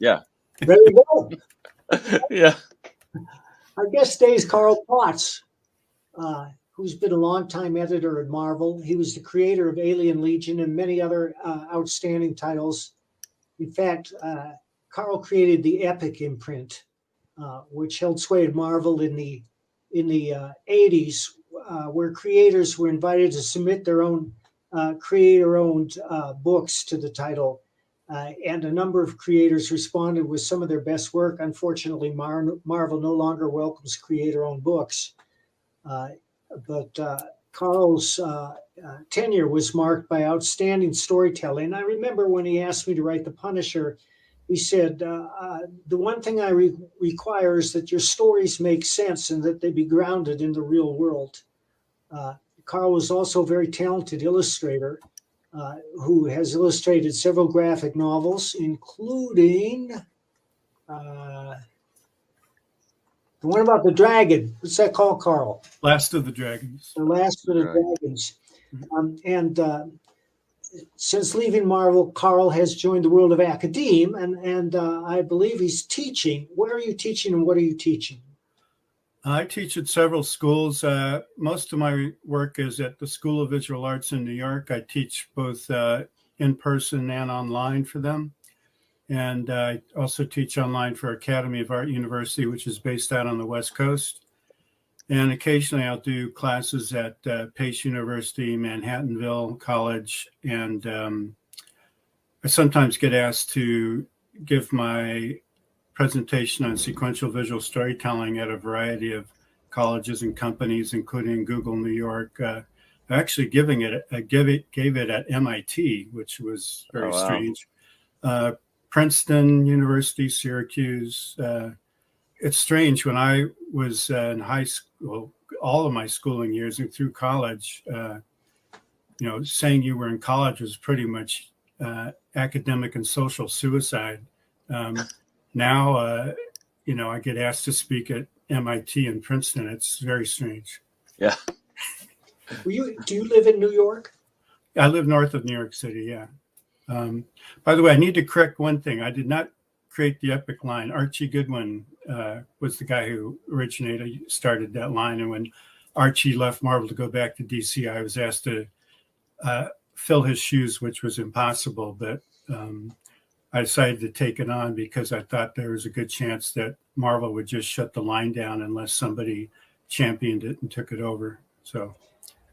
Yeah. There you go. Yeah. Our guest today is Carl Potts, who's been a longtime editor at Marvel. He was the creator of Alien Legion and many other outstanding titles. In fact, Carl created the Epic imprint, which held sway at Marvel in the 80s, where creators were invited to submit their own creator-owned books to the title. And a number of creators responded with some of their best work. Unfortunately, Marvel no longer welcomes creator-owned books. But Carl's tenure was marked by outstanding storytelling. I remember when he asked me to write The Punisher, he said, the one thing I require is that your stories make sense and that they be grounded in the real world. Carl was also a very talented illustrator who has illustrated several graphic novels, including the one about the dragon. What's that called, Carl? Last of the Dragons. The Last of the Dragons. And since leaving Marvel, Carl has joined the world of academe, and I believe he's teaching. Where are you teaching, and what are you teaching? I teach at several schools. Most of my work is at the School of Visual Arts in New York. I teach both in person and online for them. And I also teach online for Academy of Art University, which is based out on the West Coast. And occasionally I'll do classes at Pace University, Manhattanville College. And I sometimes get asked to give my presentation on sequential visual storytelling at a variety of colleges and companies, including Google New York. I'm actually gave it at MIT, which was very strange. Princeton University, Syracuse. It's strange. When I was in high school, all of my schooling years and through college, saying you were in college was pretty much academic and social suicide. Now, I get asked to speak at MIT and Princeton. It's very strange. Yeah. Do you live in New York? I live north of New York City, yeah. By the way, I need to correct one thing. I did not create the epic line. Archie Goodwin was the guy who started that line. And when Archie left Marvel to go back to DC, I was asked to fill his shoes, which was impossible. But I decided to take it on because I thought there was a good chance that Marvel would just shut the line down unless somebody championed it and took it over. So,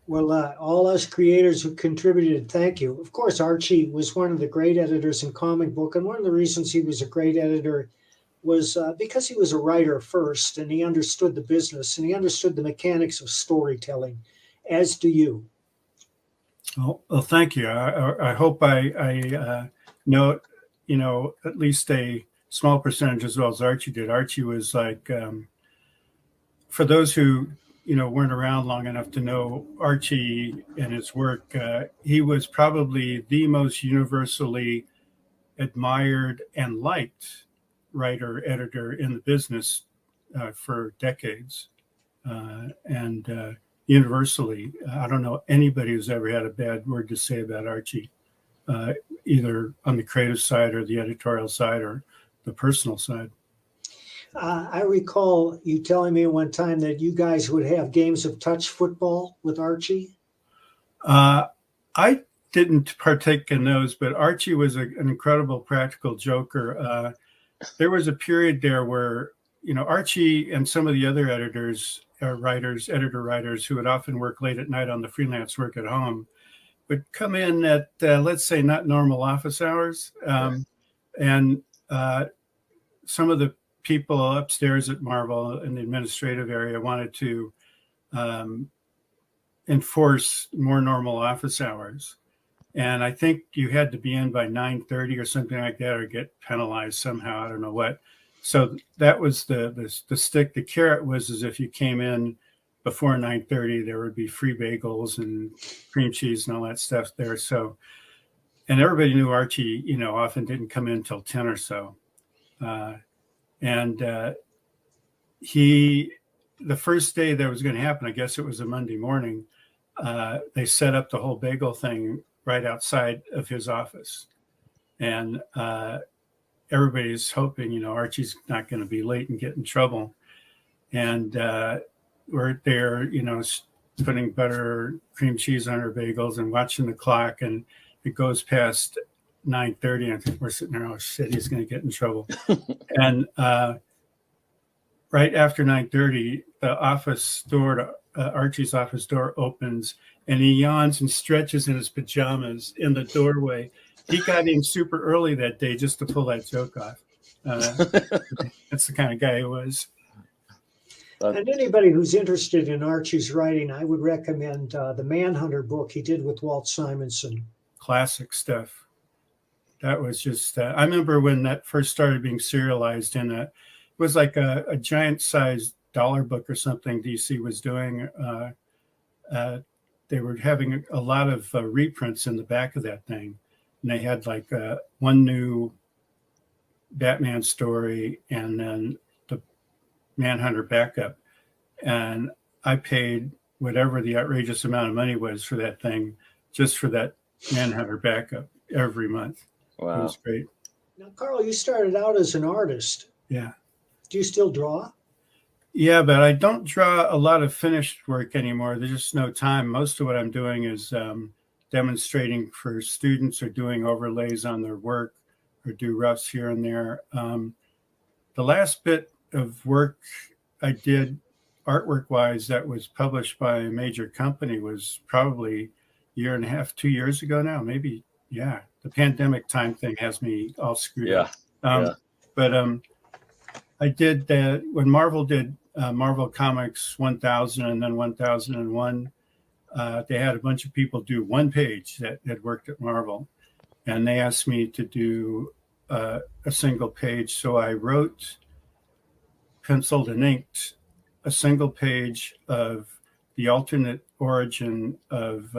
well, all us creators who contributed, thank you. Of course, Archie was one of the great editors in comic book, and one of the reasons he was a great editor was because he was a writer first, and he understood the business, and he understood the mechanics of storytelling, as do you. Well, thank you. I hope I know, at least a small percentage as well as Archie did. Archie was like, for those who, weren't around long enough to know Archie and his work, he was probably the most universally admired and liked writer, editor in the business for decades. And universally, I don't know anybody who's ever had a bad word to say about Archie. Either on the creative side or the editorial side or the personal side. I recall you telling me one time that you guys would have games of touch football with Archie. I didn't partake in those, but Archie was an incredible practical joker. There was a period there where, Archie and some of the other editor-writers who would often work late at night on the freelance work at home would come in at, let's say, not normal office hours. And some of the people upstairs at Marvel in the administrative area wanted to enforce more normal office hours. And I think you had to be in by 9:30 or something like that, or get penalized somehow. I don't know what. So that was the stick. The carrot was as if you came in before 9:30, there would be free bagels and cream cheese and all that stuff there. So, and everybody knew Archie, often didn't come in until 10 or so. The first day that was going to happen, I guess it was a Monday morning, they set up the whole bagel thing right outside of his office. And everybody's hoping, Archie's not going to be late and get in trouble. And we're there, putting butter, cream cheese on our bagels and watching the clock. And it goes past 9:30. And we're sitting there, oh, shit, he's going to get in trouble. And right after 9:30, the office door, Archie's office door opens, and he yawns and stretches in his pajamas in the doorway. He got in super early that day just to pull that joke off. That's the kind of guy he was. And anybody who's interested in Archie's writing, I would recommend the Manhunter book he did with Walt Simonson. Classic stuff. That was just, I remember when that first started being serialized in it was like a giant sized dollar book or something DC was doing. They were having a lot of reprints in the back of that thing. And they had like one new Batman story and then the Manhunter backup. And I paid whatever the outrageous amount of money was for that thing, just for that Manhunter backup every month. Wow. It was great. Now, Carl, you started out as an artist. Yeah. Do you still draw? Yeah, but I don't draw a lot of finished work anymore. There's just no time. Most of what I'm doing is demonstrating for students or doing overlays on their work or do roughs here and there. The last bit of work I did artwork-wise that was published by a major company was probably a year and a half, 2 years ago now, maybe. Yeah, the pandemic time thing has me all screwed up. But I did that when Marvel did Marvel Comics 1000 and then 1001. They had a bunch of people do one page that had worked at Marvel. And they asked me to do a single page. So I wrote, penciled and inked a single page of the alternate origin of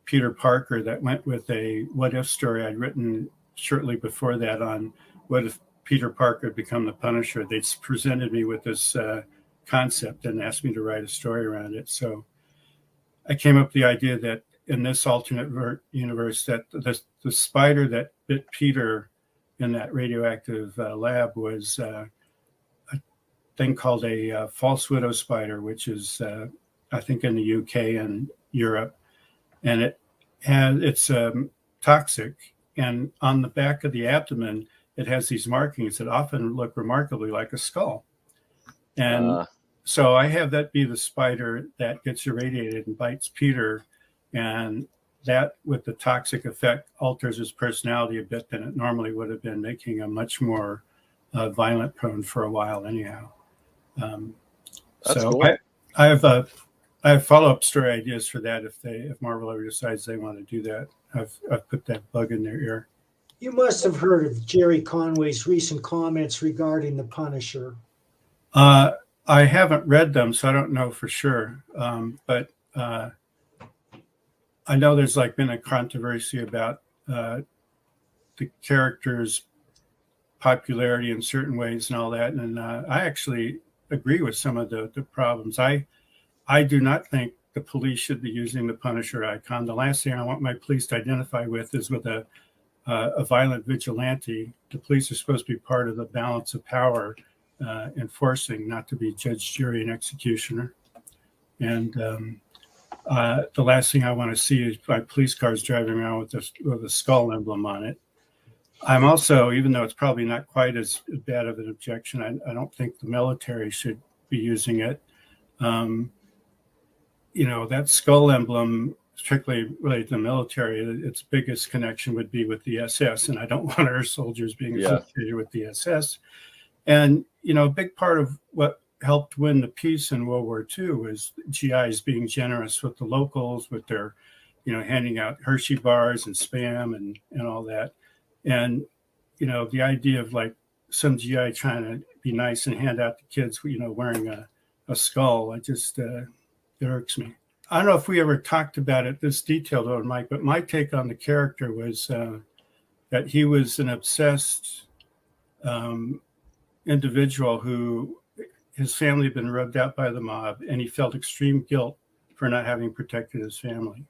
Peter Parker that went with a what if story I'd written shortly before that on what if Peter Parker had become the Punisher. They presented me with this concept and asked me to write a story around it. So I came up with the idea that in this alternate universe that the spider that bit Peter in that radioactive lab was a thing called a false widow spider, which is I think in the UK and Europe. And it's toxic. And on the back of the abdomen, it has these markings that often look remarkably like a skull. And so I have that be the spider that gets irradiated and bites Peter. And that, with the toxic effect, alters his personality a bit than it normally would have been, making him much more violent prone for a while anyhow. That's so cool. I have follow-up story ideas for that if Marvel ever decides they want to do that. I've put that bug in their ear. You must have heard of Jerry Conway's recent comments regarding the Punisher. I haven't read them, so I don't know for sure. But I know there's been a controversy about the character's popularity in certain ways and all that. And I actually agree with some of the problems. I do not think the police should be using the Punisher icon. The last thing I want my police to identify with is with a violent vigilante. The police are supposed to be part of the balance of power, enforcing, not to be judge, jury, and executioner. And the last thing I want to see is my police cars driving around with a skull emblem on it. I'm also, even though it's probably not quite as bad of an objection, I don't think the military should be using it. That skull emblem, strictly related to the military, its biggest connection would be with the SS, and I don't want our soldiers being associated with the SS. And, a big part of what helped win the peace in World War II was GIs being generous with the locals, with their, handing out Hershey bars and Spam and all that. And, the idea of some GI trying to be nice and hand out to kids, wearing a skull, it irks me. I don't know if we ever talked about it this detailed on Mike, but my take on the character was that he was an obsessed individual who his family had been rubbed out by the mob, and he felt extreme guilt for not having protected his family.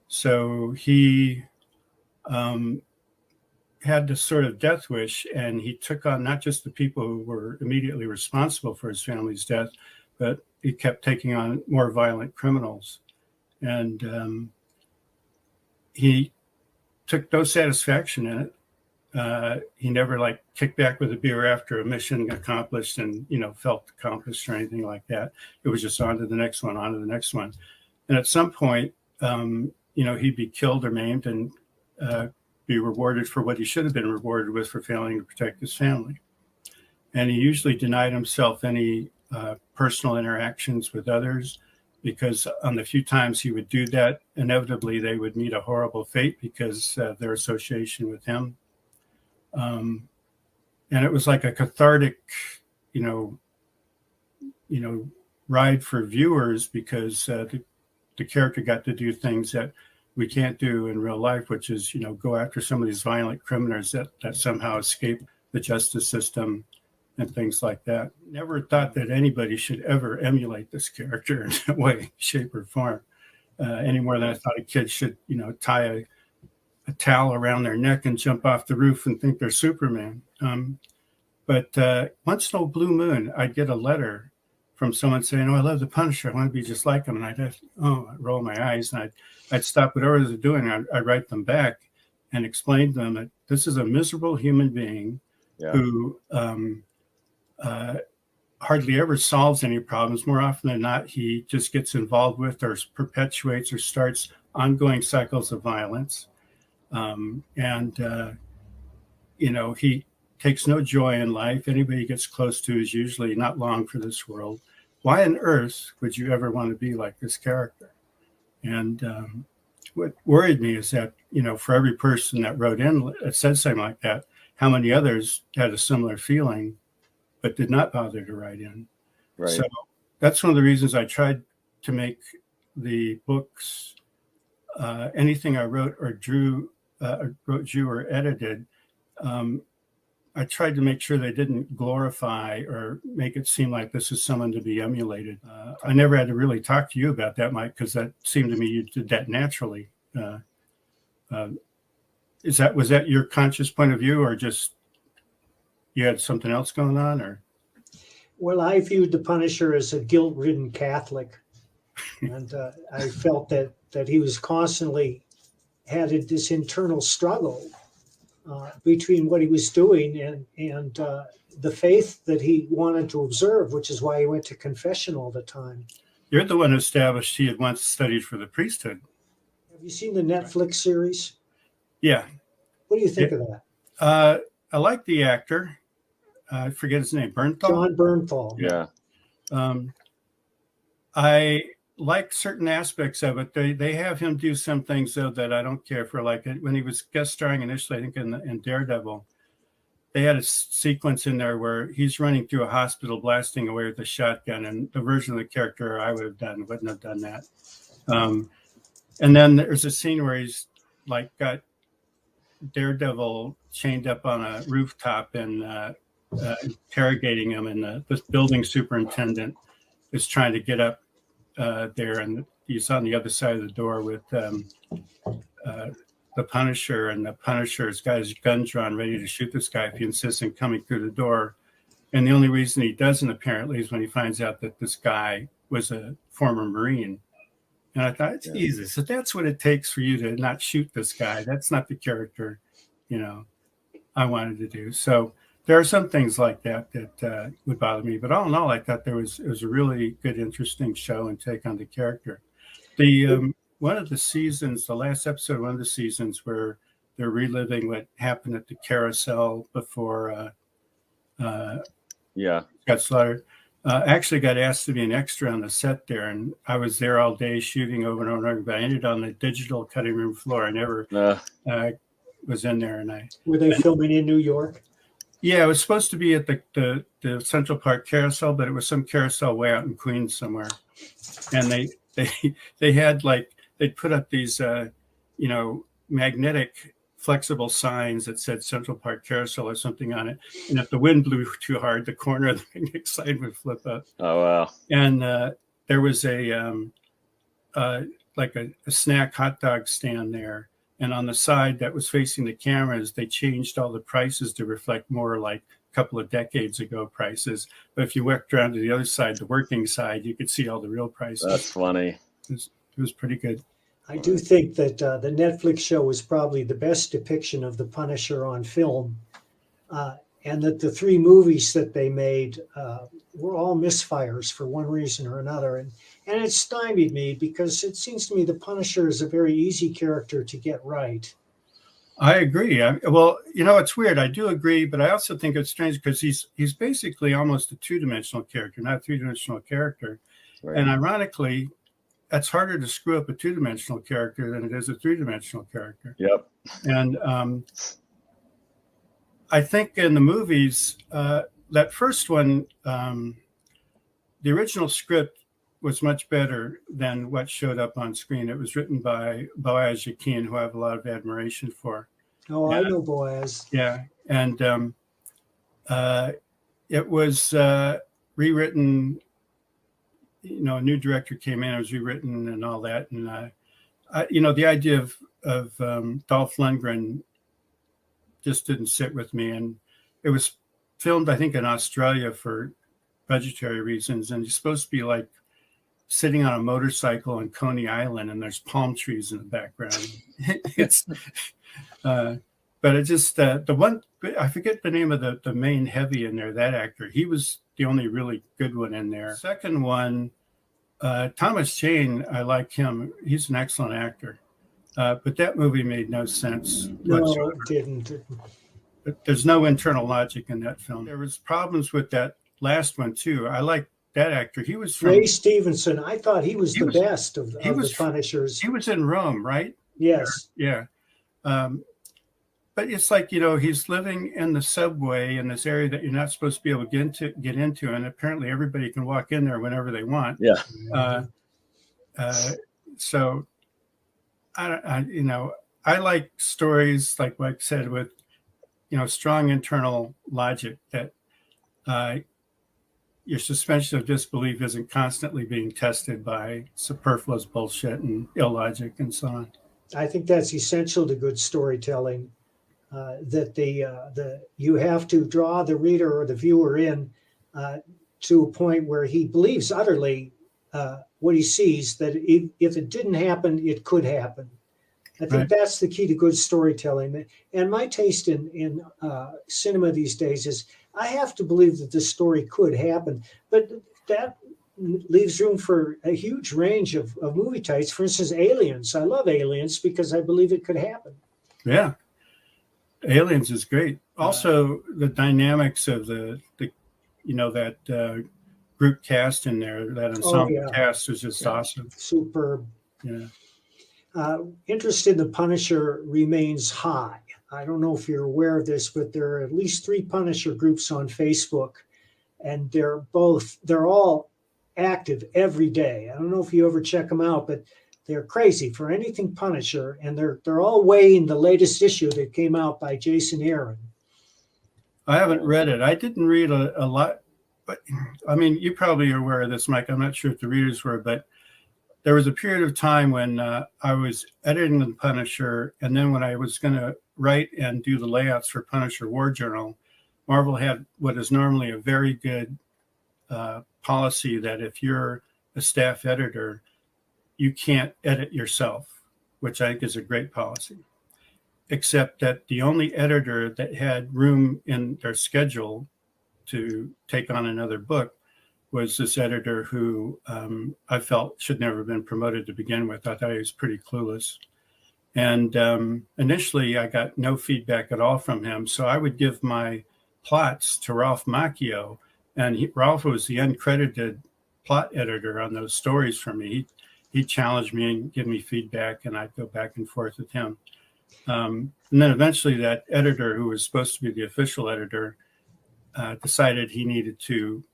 So he had this sort of death wish, and he took on not just the people who were immediately responsible for his family's death, but he kept taking on more violent criminals. And he took no satisfaction in it. He never like kicked back with a beer after a mission accomplished and, felt accomplished or anything like that. It was just on to the next one, on to the next one. And at some point, he'd be killed or maimed and be rewarded for what he should have been rewarded with for failing to protect his family. And he usually denied himself any personal interactions with others, because on the few times he would do that, inevitably they would meet a horrible fate because their association with him. And it was like a cathartic, ride for viewers, because the character got to do things that we can't do in real life, which is, go after some of these violent criminals that somehow escape the justice system and things like that. Never thought that anybody should ever emulate this character in a way, shape, or form, any more than I thought a kid should, tie a towel around their neck and jump off the roof and think they're Superman. But once in a blue moon, I'd get a letter from someone saying, "Oh, I love the Punisher. I want to be just like him." And I'd roll my eyes, and I'd stop whatever they're doing. I'd write them back and explain to them that this is a miserable human being who hardly ever solves any problems. More often than not, he just gets involved with or perpetuates or starts ongoing cycles of violence. He takes no joy in life. Anybody he gets close to is usually not long for this world. Why on earth would you ever want to be like this character? And what worried me is that, for every person that wrote in that said something like that, how many others had a similar feeling but did not bother to write in. Right. So that's one of the reasons I tried to make the books, anything I wrote or drew or edited, I tried to make sure they didn't glorify or make it seem like this is someone to be emulated. I never had to really talk to you about that, Mike, because that seemed to me you did that naturally. Was that your conscious point of view, or just you had something else going on? Or well, I viewed the Punisher as a guilt-ridden Catholic, and I felt that he was constantly had this internal struggle between what he was doing and the faith that he wanted to observe, which is why he went to confession all the time. You're the one who established he had once studied for the priesthood. Have you seen the Netflix series? Yeah. What do you think of that? I like the actor. I forget his name. Bernthal? John Bernthal. Yeah. I like certain aspects of it. They have him do some things, though, that I don't care for. Like when he was guest starring initially, I think in Daredevil, they had a sequence in there where he's running through a hospital blasting away with a shotgun, and the version of the character I would have done wouldn't have done that. And then there's a scene where he's like got Daredevil chained up on a rooftop and interrogating him, and the building superintendent is trying to get up there, and he's on the other side of the door with the Punisher, and the Punisher's got his gun drawn ready to shoot this guy if he insists on coming through the door. And the only reason he doesn't, apparently, is when he finds out that this guy was a former Marine. And I thought, Jesus, so that's what it takes for you to not shoot this guy. That's not the character, I wanted to do. So there are some things like that would bother me. But all in all, I thought it was a really good, interesting show and take on the character. The one of the seasons, the last episode of one of the seasons, where they're reliving what happened at the carousel before got slaughtered. Actually got asked to be an extra on the set there, and I was there all day shooting over and over, but I ended on the digital cutting room floor. I never was in there. And were they filming in New York? Yeah, it was supposed to be at the Central Park carousel, but it was some carousel way out in Queens somewhere. And they had they'd put up these magnetic flexible signs that said Central Park Carousel or something on it. And if the wind blew too hard, the corner of the magnetic sign would flip up. Oh, wow. And there was a snack hot dog stand there And on the side that was facing the cameras, they changed all the prices to reflect more like a couple of decades ago prices. But if you worked around to the other side, the working side, you could see all the real prices. That's funny. It was pretty good. I do think that the Netflix show was probably the best depiction of the Punisher on film, and that the 3 movies that they made were all misfires for one reason or another. And it stymied me because it seems to me the Punisher is a very easy character to get right. I agree. Well, you know, it's weird. I do agree, but I also think it's strange because he's basically almost a 2-dimensional character, not a 3-dimensional character. Right. And ironically, that's harder to screw up a 2-dimensional character than it is a 3-dimensional character. Yep. And I think in the movies, that first one, the original script was much better than what showed up on screen. It was written by Boaz Yakin, who I have a lot of admiration for. Oh, I know Boaz. Yeah. And it was rewritten. You know, a new director came in, it was rewritten and all that. And, you know, the idea of Dolph Lundgren just didn't sit with me. And it was filmed, I think, in Australia for budgetary reasons. And you're supposed to be like sitting on a motorcycle in Coney Island and there's palm trees in the background. It's, but it just, the one, I forget the name of the main heavy in there, that actor. He was the only really good one in there. Second one, Thomas Jane, I like him. He's an excellent actor. But that movie made no sense whatsoever. No, it didn't. But there's no internal logic in that film. There was problems with that last one too. I like that actor. He was from Ray Stevenson. I thought he was the best of the Punishers. He was in Rome, right? Yes. Yeah. But it's like, you know, he's living in the subway in this area that you're not supposed to be able to get into, and apparently everybody can walk in there whenever they want. Yeah. So, you know, I like stories like Mike said with, you know, strong internal logic that your suspension of disbelief isn't constantly being tested by superfluous bullshit and illogic and so on. I think that's essential to good storytelling. That you have to draw the reader or the viewer in to a point where he believes utterly what he sees, that if it didn't happen, it could happen. I think that's the key to good storytelling. And my taste in cinema these days is I have to believe that this story could happen, but that leaves room for a huge range of movie types. For instance, Aliens. I love Aliens because I believe it could happen. Yeah. Aliens is great. Also, the dynamics of the you know, that group cast in there, that ensemble cast is just awesome. Superb. Yeah. Interest in the Punisher remains high. I don't know if you're aware of this, but there are at least 3 Punisher groups on Facebook, and they're all active every day. I don't know if you ever check them out, but they're crazy for anything Punisher, and they're all weighing the latest issue that came out by Jason Aaron. I haven't read it. I didn't read a lot, but I mean, you probably are aware of this, Mike. I'm not sure if the readers were, but there was a period of time when I was editing the Punisher, and then when I was going to write and do the layouts for Punisher War Journal, Marvel had what is normally a very good policy that if you're a staff editor, you can't edit yourself, which I think is a great policy, except that the only editor that had room in their schedule to take on another book was this editor who I felt should never have been promoted to begin with. I thought he was pretty clueless. And initially, I got no feedback at all from him. So I would give my plots to Ralph Macchio, and Ralph was the uncredited plot editor on those stories for me. He challenged me and give me feedback, and I'd go back and forth with him. And then eventually that editor, who was supposed to be the official editor, decided he needed to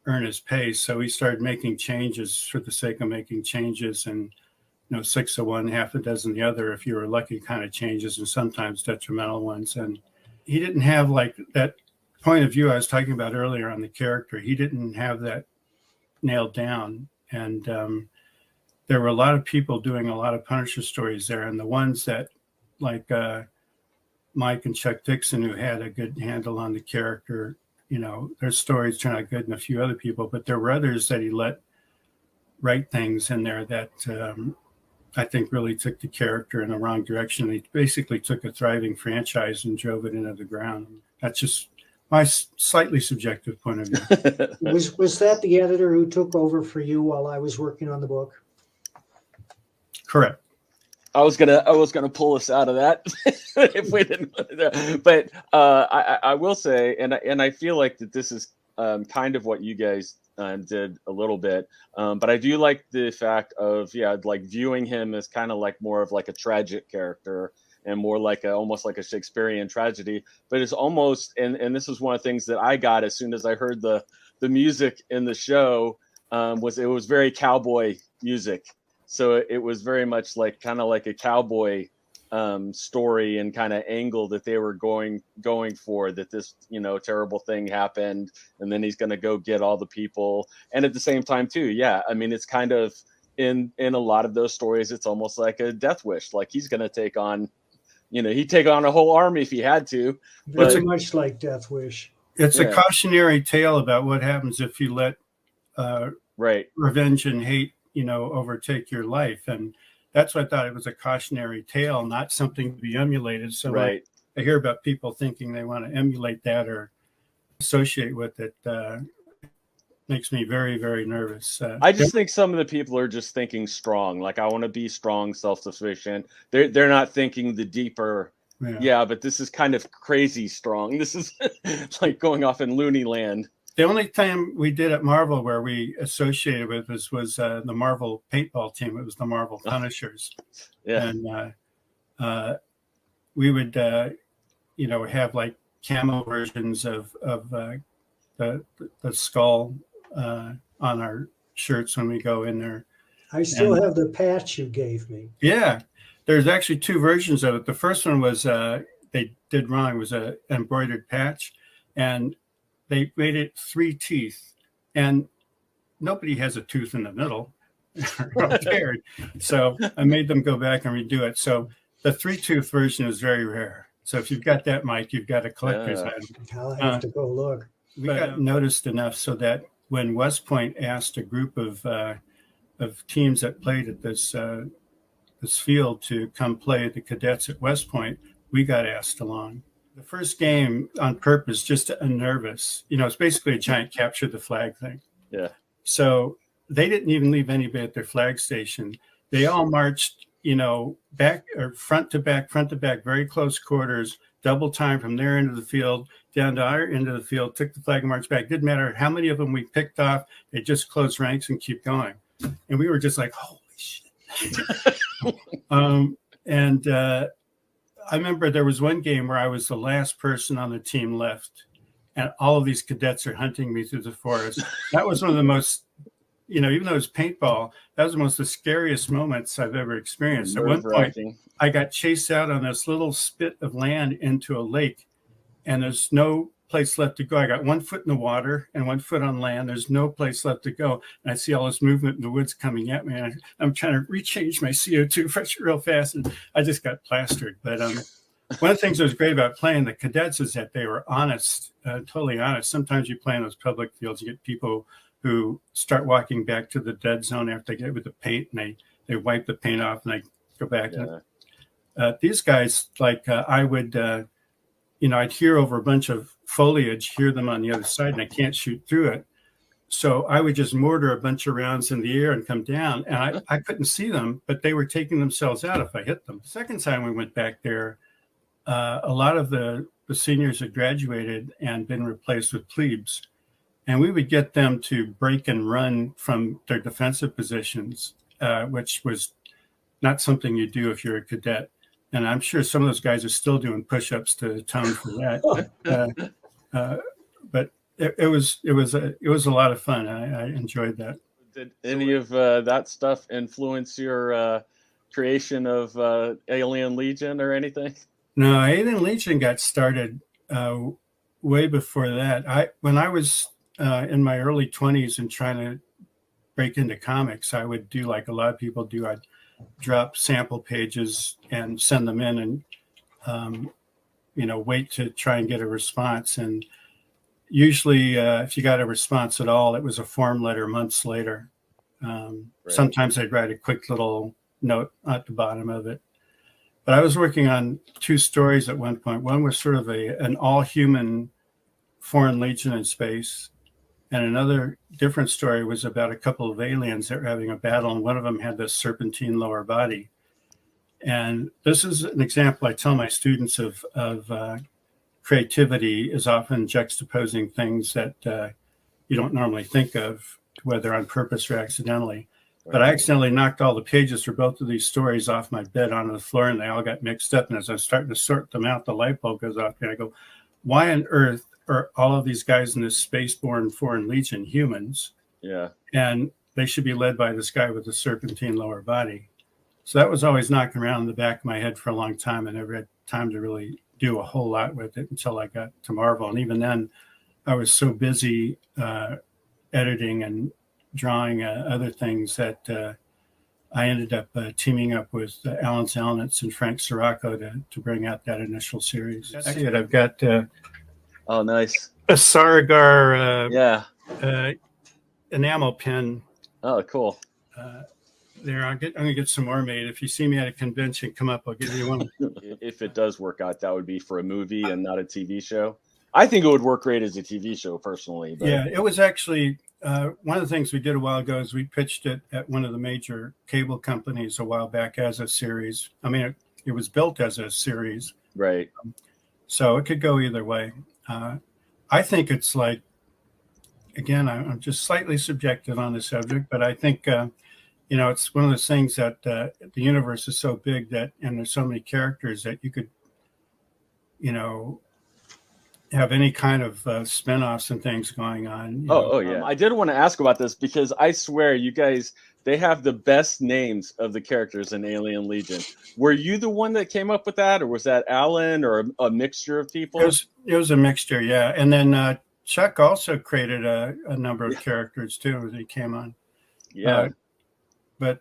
earn his pay. So he started making changes for the sake of making changes, and 6 of one, half a dozen the other, if you were lucky, kind of changes, and sometimes detrimental ones. And he didn't have like that point of view I was talking about earlier on the character. He didn't have that nailed down. And there were a lot of people doing a lot of Punisher stories there, and the ones that like Mike and Chuck Dixon, who had a good handle on the character. You know, their stories turned out good, and a few other people, but there were others that he let write things in there that I think really took the character in the wrong direction. He basically took a thriving franchise and drove it into the ground. That's just my slightly subjective point of view. Was that the editor who took over for you while I was working on the book? Correct. I was gonna pull us out of that if we didn't. But I will say, and I feel like that this is kind of what you guys did a little bit. But I do like the fact of like viewing him as kind of like more of like a tragic character and more like almost like a Shakespearean tragedy. But it's almost, and this is one of the things that I got as soon as I heard the music in the show, was it was very cowboy music. So it was very much like kind of like a cowboy story and kind of angle that they were going for, that this, you know, terrible thing happened and then he's going to go get all the people. And at the same time too, I mean, it's kind of in a lot of those stories, it's almost like a death wish. Like he's going to take on, you know, he'd take on a whole army if he had to. Very much like Death Wish. It's a cautionary tale about what happens if you let revenge and hate, you know, overtake your life. And that's why I thought it was a cautionary tale, not something to be emulated. So I hear about people thinking they want to emulate that or associate with it. Makes me very, very nervous. I just think some of the people are just thinking strong. Like, I want to be strong, self-sufficient. They're not thinking the deeper. Yeah, but this is kind of crazy strong. This is like going off in loony land. The only time we did at Marvel where we associated with this was the Marvel paintball team. It was the Marvel Punishers. And we would, you know, have like camo versions of the skull on our shirts when we go in there. I still have the patch you gave me. Yeah, there's actually two versions of it. The first one was they did wrong. It was a embroidered patch, and they made it 3 teeth, and nobody has a tooth in the middle. So I made them go back and redo it. So the 3-tooth version is very rare. So if you've got that, Mike, you've got a collector's item. I'll have to go look. We got noticed enough so that when West Point asked a group of teams that played at this field to come play the cadets at West Point, we got asked along. The first game on purpose, just to unnerve us. You know, it's basically a giant capture the flag thing. Yeah. So they didn't even leave anybody at their flag station. They all marched, you know, back or front to back, very close quarters, double time from their end of the field down to our end of the field, took the flag and marched back. Didn't matter how many of them we picked off. They just closed ranks and keep going. And we were just like, holy shit. I remember there was one game where I was the last person on the team left, and all of these cadets are hunting me through the forest. That was one of the most, you know, even though it was paintball, that was the scariest moments I've ever experienced. At one point, I got chased out on this little spit of land into a lake, and there's no place left to go. I got 1 foot in the water and 1 foot on land. There's no place left to go. And I see all this movement in the woods coming at me. And I'm trying to rechange my CO2 real fast. And I just got plastered. But one of the things that was great about playing the cadets is that they were honest, totally honest. Sometimes you play in those public fields, you get people who start walking back to the dead zone after they get with the paint, and they wipe the paint off and they go back. Yeah. These guys, like I would, you know, I'd hear over a bunch of foliage, hear them on the other side, and I can't shoot through it. So I would just mortar a bunch of rounds in the air and come down, and I couldn't see them, but they were taking themselves out if I hit them. The second time we went back there, a lot of the seniors had graduated and been replaced with plebes, and we would get them to break and run from their defensive positions, which was not something you do if you're a cadet. And I'm sure some of those guys are still doing push-ups to atone for that. But it was a lot of fun. I enjoyed that. Did any of that stuff influence your creation of Alien Legion or anything? No, Alien Legion got started way before that. When I was in my early 20s and trying to break into comics, I would do like a lot of people do. drop sample pages and send them in and, wait to try and get a response. And usually if you got a response at all, it was a form letter months later. Sometimes I'd write a quick little note at the bottom of it. But I was working on 2 stories at one point. One was sort of an all-human Foreign Legion in space. And another different story was about a couple of aliens that were having a battle, and one of them had this serpentine lower body. And this is an example I tell my students of creativity is often juxtaposing things that you don't normally think of, whether on purpose or accidentally. But I accidentally knocked all the pages for both of these stories off my bed onto the floor, and they all got mixed up. And as I'm starting to sort them out, the light bulb goes off, and I go, why on earth are all of these guys in this spaceborne Foreign Legion humans? Yeah. And they should be led by this guy with the serpentine lower body. So that was always knocking around in the back of my head for a long time. I never had time to really do a whole lot with it until I got to Marvel. And even then, I was so busy editing and drawing other things that I ended up teaming up with Alan Zalnitz and Frank Sirocco to bring out that initial series. That's it. I've got Oh, nice. a Saragar enamel pen. Oh, cool. There, I'm gonna get some more made. If you see me at a convention, come up. I'll give you one. If it does work out, that would be for a movie and not a TV show. I think it would work great as a TV show, personally. But... Yeah, it was actually one of the things we did a while ago is we pitched it at one of the major cable companies a while back as a series. I mean, it was built as a series, right? So it could go either way. I think it's like, again, I'm just slightly subjective on the subject, but I think it's one of those things that the universe is so big that, and there's so many characters that you could, have any kind of spin-offs and things going on. Oh, yeah. I did want to ask about this because I swear you guys, they have the best names of the characters in Alien Legion. Were you the one that came up with that, or was that Alan, or a mixture of people? It was a mixture, yeah. And then Chuck also created a number of characters too as he came on. Yeah. But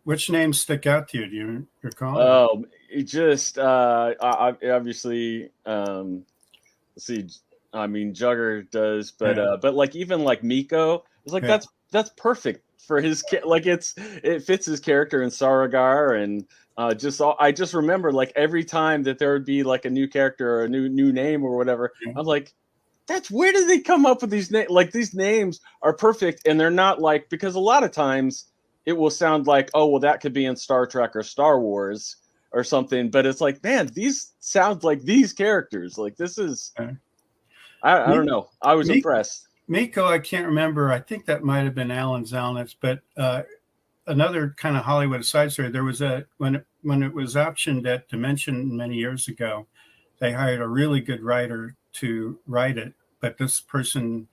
which names stick out to you? Do you recall? Oh, it just obviously. Let's see. I mean, Jugger does, but like even like Miko, it's like that's perfect for his it fits his character in Saragar, and I just remember like every time that there would be like a new character or a new name or whatever, I was like, where did they come up with these names? Like these names are perfect, and they're not like, because a lot of times it will sound like, oh well, that could be in Star Trek or Star Wars or something, but it's like, man, these sound like these characters. Like this is, I don't know. I was impressed. Miko, I can't remember. I think that might have been Alan Zalnitz, but another kind of Hollywood side story. There was when it was optioned at Dimension many years ago, they hired a really good writer to write it, but this person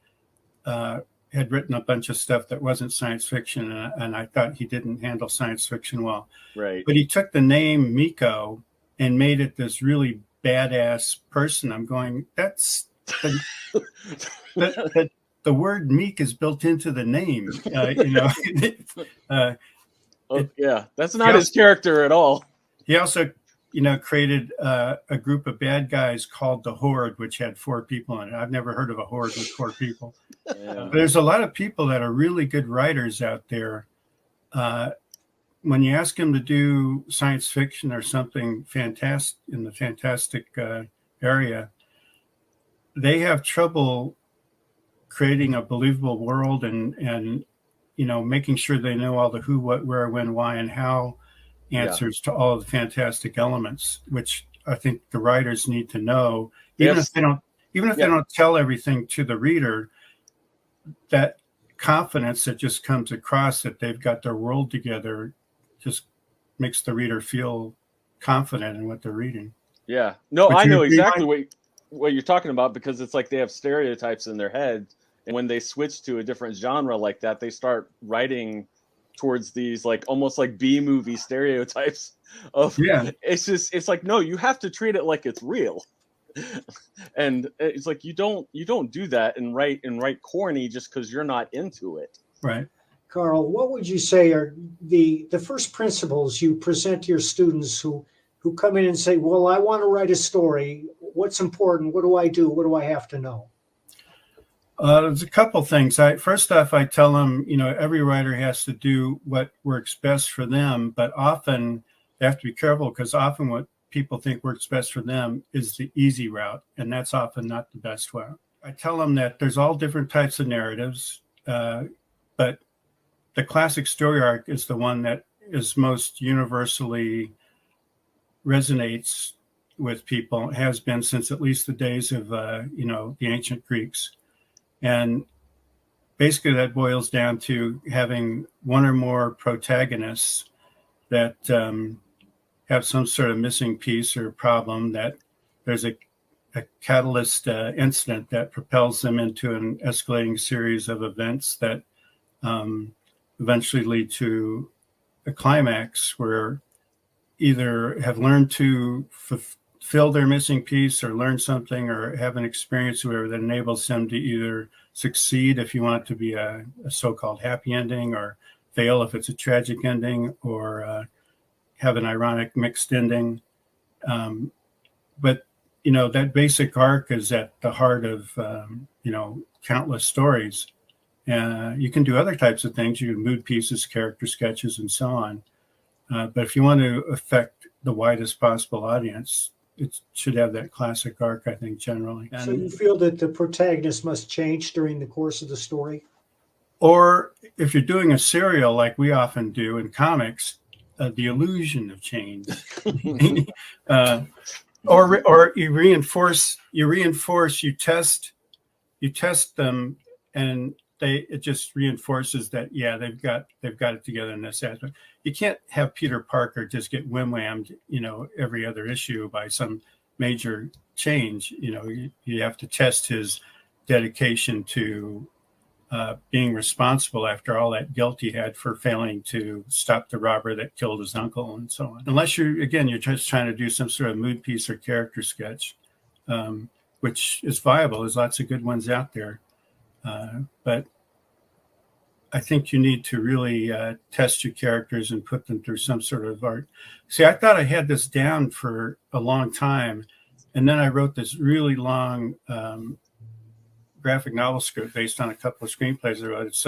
had written a bunch of stuff that wasn't science fiction, and I thought he didn't handle science fiction well. Right. But he took the name Miko and made it this really badass person. I'm going, that's the word meek is built into the name. Yeah, that's not his character at all. He also, created a group of bad guys called the Horde, which had 4 people in it. I've never heard of a Horde with 4 people. Yeah. There's a lot of people that are really good writers out there. When you ask them to do science fiction or something fantastic in the fantastic area, they have trouble creating a believable world and making sure they know all the who, what, where, when, why, and how answers to all of the fantastic elements, which I think the writers need to know, even if they don't tell everything to the reader. That confidence that just comes across that they've got their world together just makes the reader feel confident in what they're reading. Yeah, no, I know exactly what you're talking about, because it's like they have stereotypes in their head, and when they switch to a different genre like that, they start writing towards these like almost like B-movie stereotypes of it's like, no, you have to treat it like it's real. And it's like you don't do that and write corny just because you're not into it. Right. Carl, what would you say are the first principles you present to your students who come in and say, well, I want to write a story. What's important? What do I do? What do I have to know? There's a couple things. First off, I tell them, every writer has to do what works best for them, but often they have to be careful because often what people think works best for them is the easy route, and that's often not the best route. I tell them that there's all different types of narratives, but the classic story arc is the one that is most universally resonates with people, has been since at least the days of, the ancient Greeks. And basically that boils down to having one or more protagonists that have some sort of missing piece or problem, that there's a catalyst incident that propels them into an escalating series of events that eventually lead to a climax where either have learned to fulfill their missing piece or learn something or have an experience where that enables them to either succeed if you want it to be a so-called happy ending, or fail if it's a tragic ending, or have an ironic mixed ending. But that basic arc is at the heart of countless stories. You can do other types of things. You can mood pieces, character sketches, and so on. But if you want to affect the widest possible audience, it should have that classic arc, I think, generally. So you feel that the protagonist must change during the course of the story? Or if you're doing a serial like we often do in comics, the illusion of change. Or you reinforce, you test them, and it just reinforces that, yeah, they've got it together in this aspect. You can't have Peter Parker just get wham-whammed, every other issue by some major change. You have to test his dedication to being responsible after all that guilt he had for failing to stop the robber that killed his uncle and so on. Unless you're just trying to do some sort of mood piece or character sketch, which is viable. There's lots of good ones out there. But I think you need to really test your characters and put them through some sort of art. See, I thought I had this down for a long time, and then I wrote this really long graphic novel script based on a couple of screenplays I wrote. It's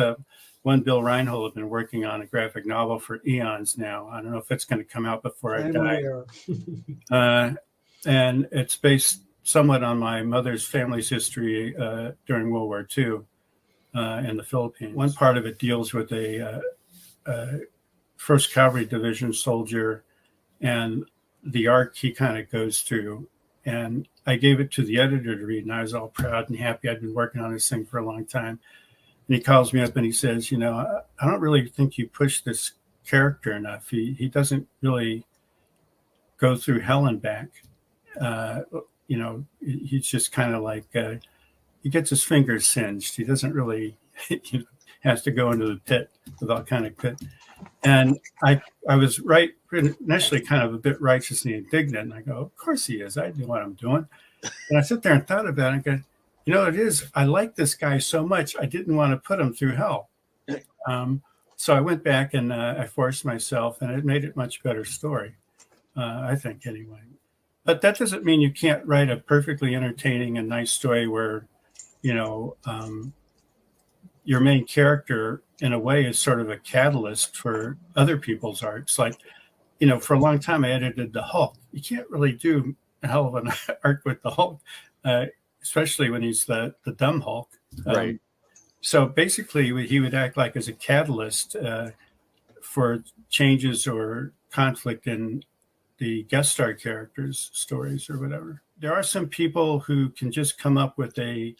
one Bill Reinhold had been working on a graphic novel for eons now. I don't know if it's going to come out before I die. And it's based somewhat on my mother's family's history during World War II in the Philippines. One part of it deals with a 1st Cavalry Division soldier and the arc he kind of goes through. And I gave it to the editor to read, and I was all proud and happy. I'd been working on this thing for a long time. And he calls me up and he says, I don't really think you push this character enough. He doesn't really go through hell and back. He's just kind of like, he gets his fingers singed. He doesn't really, has to go into the pit with all kind of good. And I was initially kind of a bit righteously indignant. And I go, of course he is. I know what I'm doing. And I sit there and thought about it and go, it is. I like this guy so much. I didn't want to put him through hell. So I went back and I forced myself, and it made it much better story, I think, anyway. But that doesn't mean you can't write a perfectly entertaining and nice story where, your main character, in a way, is sort of a catalyst for other people's arcs. Like, for a long time, I edited the Hulk. You can't really do a hell of an arc with the Hulk, especially when he's the dumb Hulk. Right. So basically, he would act like as a catalyst for changes or conflict in the guest star characters' stories or whatever. There are some people who can just come up with a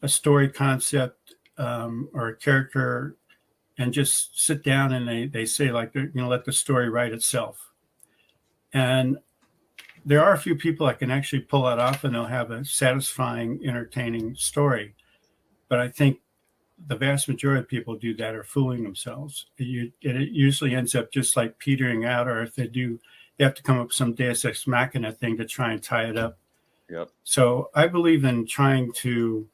story concept or a character and just sit down and they say, like, let the story write itself. And there are a few people that can actually pull that off, and they'll have a satisfying, entertaining story. But I think the vast majority of people do that are fooling themselves. It usually ends up just like petering out, or if they do, they have to come up with some Deus Ex Machina thing to try and tie it up. Yep. So I believe in trying to,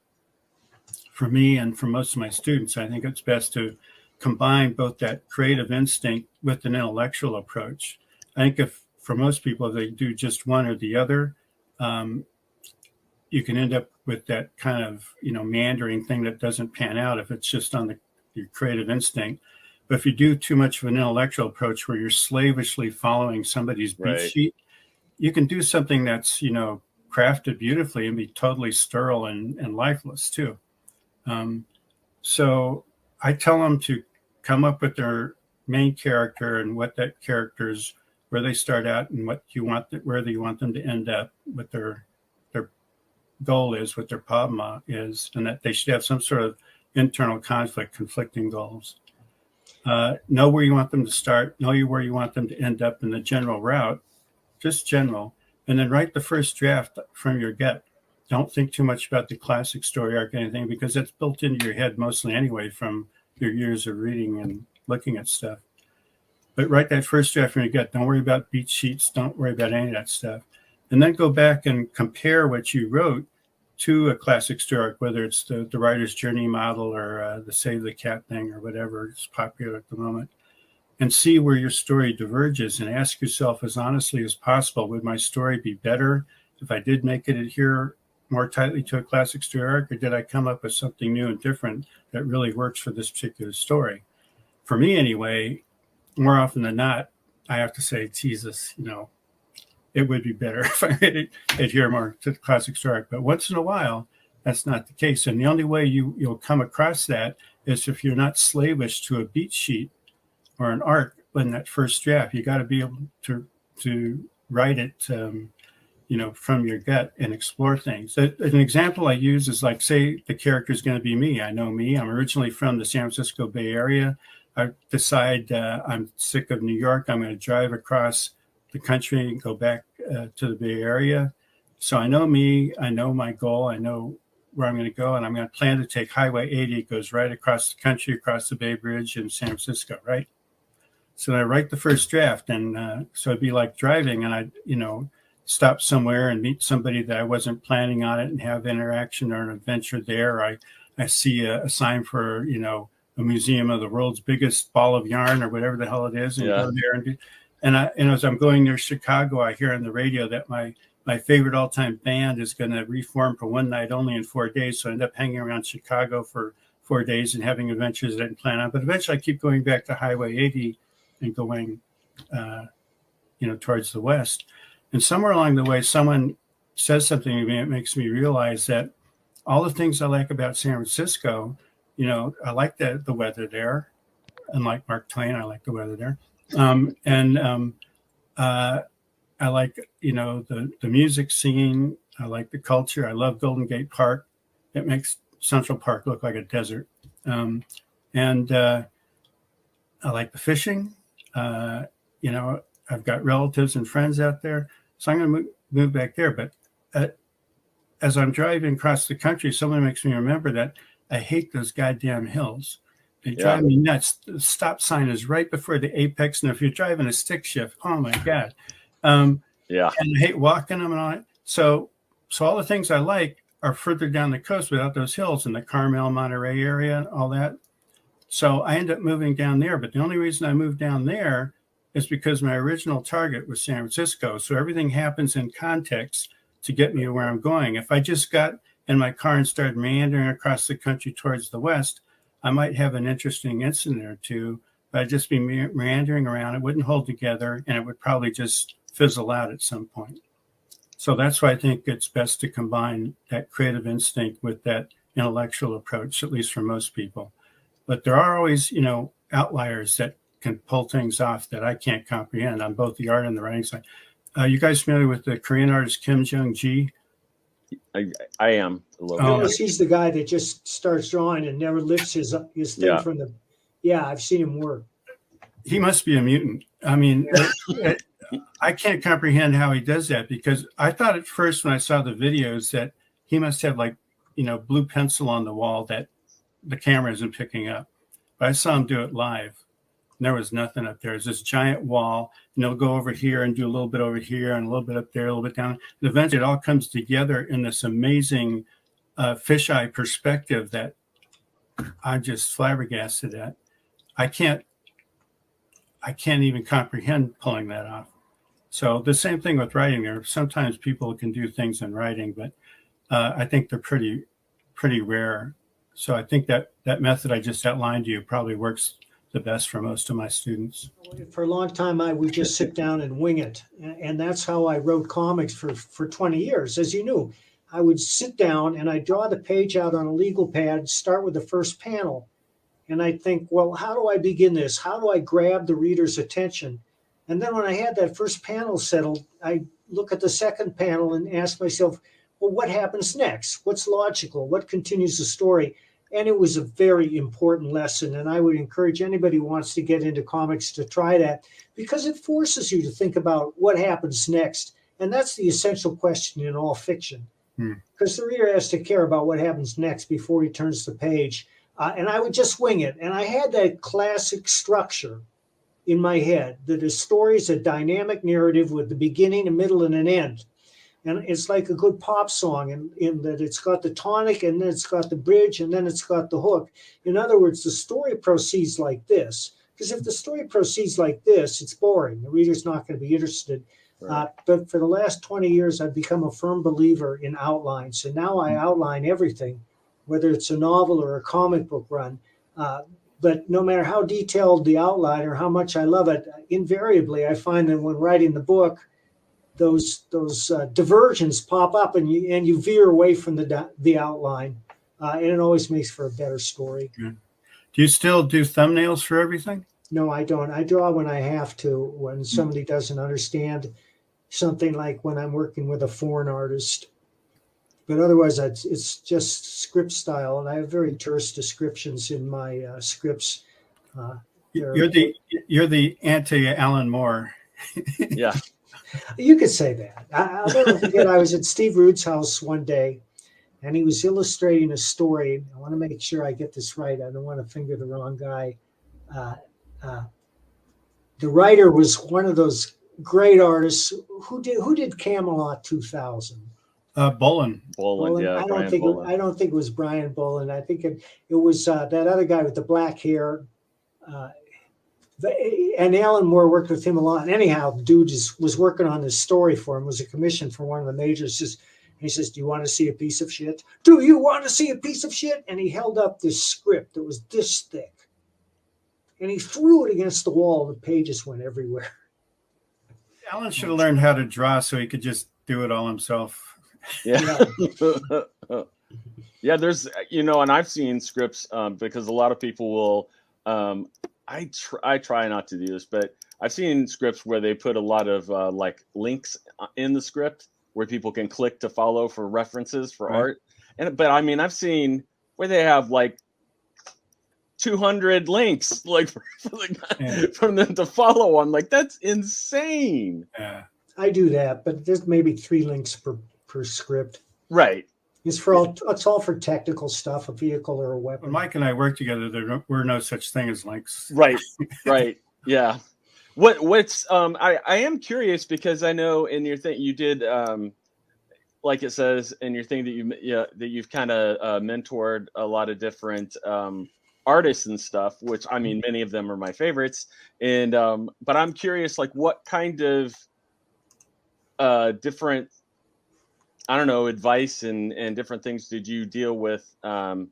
for me and for most of my students, I think it's best to combine both that creative instinct with an intellectual approach. I think if for most people, if they do just one or the other, you can end up with that kind of, meandering thing that doesn't pan out if it's just on your creative instinct. But if you do too much of an intellectual approach where you're slavishly following somebody's beat sheet, you can do something that's, crafted beautifully and be totally sterile and lifeless too. So I tell them to come up with their main character and what that character's, where they start out and where you want them to end up, what their goal is, what their problem is, and that they should have some sort of internal conflict, conflicting goals. Know where you want them to start, know where you want them to end up in the general route, just general, and then write the first draft from your gut. Don't think too much about the classic story arc or anything, because that's built into your head mostly anyway from your years of reading and looking at stuff. But write that first draft from your gut. Don't worry about beat sheets. Don't worry about any of that stuff. And then go back and compare what you wrote to a classic story arc, whether it's the writer's journey model or the Save the Cat thing or whatever is popular at the moment, and see where your story diverges and ask yourself as honestly as possible, would my story be better if I did make it adhere more tightly to a classic story arc, or did I come up with something new and different that really works for this particular story? For me anyway, more often than not, I have to say, Jesus, it would be better if I adhere more to the classic story arc. But once in a while, that's not the case. And the only way you'll come across that is if you're not slavish to a beat sheet or an arc in that first draft. You got to be able to write it, from your gut and explore things. An example I use is like, say the character is going to be me. I know me. I'm originally from the San Francisco Bay Area. I decide I'm sick of New York. I'm going to drive across the country and go back to the Bay Area. So I know me. I know my goal. I know where I'm going to go, and I'm going to plan to take Highway 80. It goes right across the country, across the Bay Bridge in San Francisco, right? So I write the first draft, and so it'd be like driving, and I, stop somewhere and meet somebody that I wasn't planning on it and have interaction or an adventure there. I see a sign for, a museum of the world's biggest ball of yarn or whatever the hell it is, and go there and as I'm going near Chicago, I hear on the radio that my favorite all-time band is going to reform for one night only in 4 days. So I end up hanging around Chicago for 4 days and having adventures I didn't plan on. But eventually I keep going back to Highway 80 and going, towards the west. And somewhere along the way, someone says something to me that makes me realize that all the things I like about San Francisco, I like the weather there. Unlike Mark Twain, I like the weather there. I like, the music scene. I like the culture. I love Golden Gate Park. It makes Central Park look like a desert. And I like the fishing. I've got relatives and friends out there. So I'm going to move back there. But as I'm driving across the country, someone makes me remember that I hate those goddamn hills. They drive me nuts. The stop sign is right before the apex. And if you're driving a stick shift, oh my God. And I hate walking them and all that. So all the things I like are further down the coast without those hills in the Carmel, Monterey area and all that. So I end up moving down there. But the only reason I moved down there is because my original target was San Francisco. So everything happens in context to get me to where I'm going. If I just got in my car and started meandering across the country towards the west, I might have an interesting incident or two, but I'd just be meandering around. It wouldn't hold together, and it would probably just fizzle out at some point. So that's why I think it's best to combine that creative instinct with that intellectual approach, at least for most people. But there are always, outliers that can pull things off that I can't comprehend on both the art and the writing side. You guys familiar with the Korean artist Kim Jong-gi? I am a little bit. He's the guy that just starts drawing and never lifts his thing from the. Yeah, I've seen him work. He must be a mutant. I mean, I can't comprehend how he does that, because I thought at first when I saw the videos that he must have blue pencil on the wall that the camera isn't picking up. But I saw him do it live. And there was nothing up there. There's this giant wall, and he'll go over here and do a little bit over here and a little bit up there, a little bit down. And eventually it all comes together in this amazing fisheye perspective that I'm just flabbergasted at. I can't even comprehend pulling that off. So the same thing with writing. There sometimes people can do things in writing, but I think they're pretty rare. So I think that method I just outlined to you probably works the best for most of my students. For a long time, I would just sit down and wing it. And that's how I wrote comics for 20 years. As you knew, I would sit down and I'd draw the page out on a legal pad, start with the first panel. And I'd think, well, how do I begin this? How do I grab the reader's attention? And then when I had that first panel settled, I'd look at the second panel and ask myself, well, what happens next? What's logical? What continues the story? And it was a very important lesson. And I would encourage anybody who wants to get into comics to try that, because it forces you to think about what happens next. And that's the essential question in all fiction, because the reader has to care about what happens next before he turns the page. And I would just wing it. And I had that classic structure in my head that a story is a dynamic narrative with the beginning, a middle, and an end. And it's like a good pop song in that it's got the tonic, and then it's got the bridge, and then it's got the hook. In other words, the story proceeds like this. Because if the story proceeds like this, it's boring. The reader's not going to be interested. Right. But for the last 20 years, I've become a firm believer in outlines. And now I outline everything, whether it's a novel or a comic book run. But no matter how detailed the outline or how much I love it, invariably I find that when writing the book, those diversions pop up and you veer away from the outline, and it always makes for a better story. Do you still do thumbnails for everything? No, I don't. I draw when I have to, when somebody doesn't understand something, like when I'm working with a foreign artist. But otherwise, it's just script style, and I have very terse descriptions in my scripts. You're the anti-Alan Moore. Yeah. You could say that. I'll never forget, I was at Steve Rude's house one day, and he was illustrating a story. I want to make sure I get this right. I don't want to finger the wrong guy. The writer was one of those great artists who did Camelot 2000. Boland, yeah. I don't think it was Brian Boland. I think it was that other guy with the black hair. And Alan Moore worked with him a lot. And anyhow, the dude was working on this story for him. It was a commission from one of the majors. He says, "Do you want to see a piece of shit? Do you want to see a piece of shit?" And he held up this script that was this thick, and he threw it against the wall. The pages went everywhere. Alan should have learned how to draw so he could just do it all himself. Yeah. Yeah, there's, and I've seen scripts because a lot of people will, I try not to do this, but I've seen scripts where they put a lot of like links in the script where people can click to follow for references for art. But I mean, I've seen where they have like 200 links like from them to follow on. Like, that's insane. Yeah. I do that, but there's maybe 3 links per script. Right. It's all for technical stuff, a vehicle or a weapon. When Mike and I worked together, there were no such thing as links. Right. Right. Yeah. What's I am curious, because I know in your thing you did like it says in your thing that you've kind of mentored a lot of different artists and stuff, which, I mean, many of them are my favorites. And but I'm curious, like, what kind of different, I don't know, advice and different things did you deal with all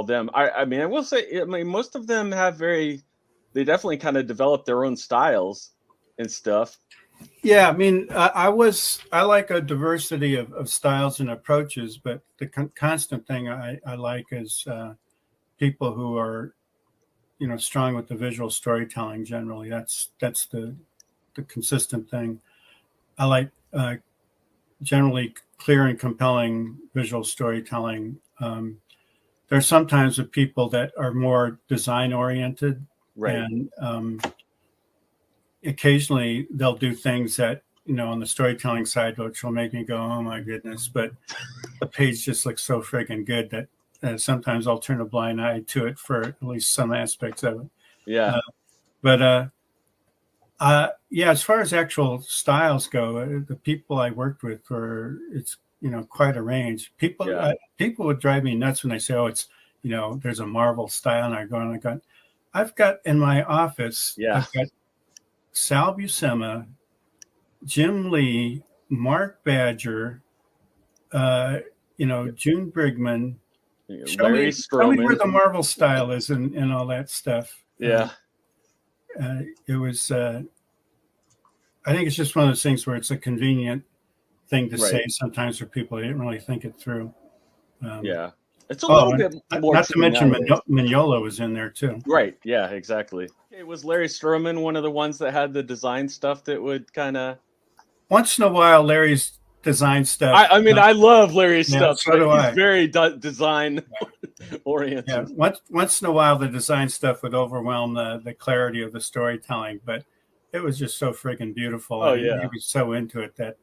them? I mean, I will say, I mean, most of them have they definitely kind of developed their own styles and stuff. Yeah, I mean, I like a diversity of styles and approaches, but the constant thing I like is people who are, strong with the visual storytelling. Generally, that's the consistent thing. I like generally clear and compelling visual storytelling. There's sometimes with people that are more design oriented, right? And occasionally they'll do things that, on the storytelling side, which will make me go, "Oh my goodness!" But the page just looks so friggin' good that sometimes I'll turn a blind eye to it for at least some aspects of it. Yeah. Yeah, as far as actual styles go, the people I worked with it's quite a range. People would drive me nuts when they say, "Oh, it's there's a Marvel style," and I go, I've got in my office, Yeah. I've got Sal Buscema, Jim Lee, Mark Badger, June Brigman. Show Larry me where Stroman. the Marvel style is and all that stuff. Yeah. It was. I think it's just one of those things where it's a convenient thing to say sometimes for people. They didn't really think it through. Yeah, it's a little bit more. Not to mention nowadays. Mignola was in there too. Right. Yeah. Exactly. Okay, was Larry Stroman one of the ones that had the design stuff that would kind of? Once in a while, Larry's design stuff. I mean, I love Larry's stuff. So do I. He's very design oriented. Yeah. Once in a while, the design stuff would overwhelm the clarity of the storytelling, but it was just so friggin' beautiful. Oh, He was so into it that,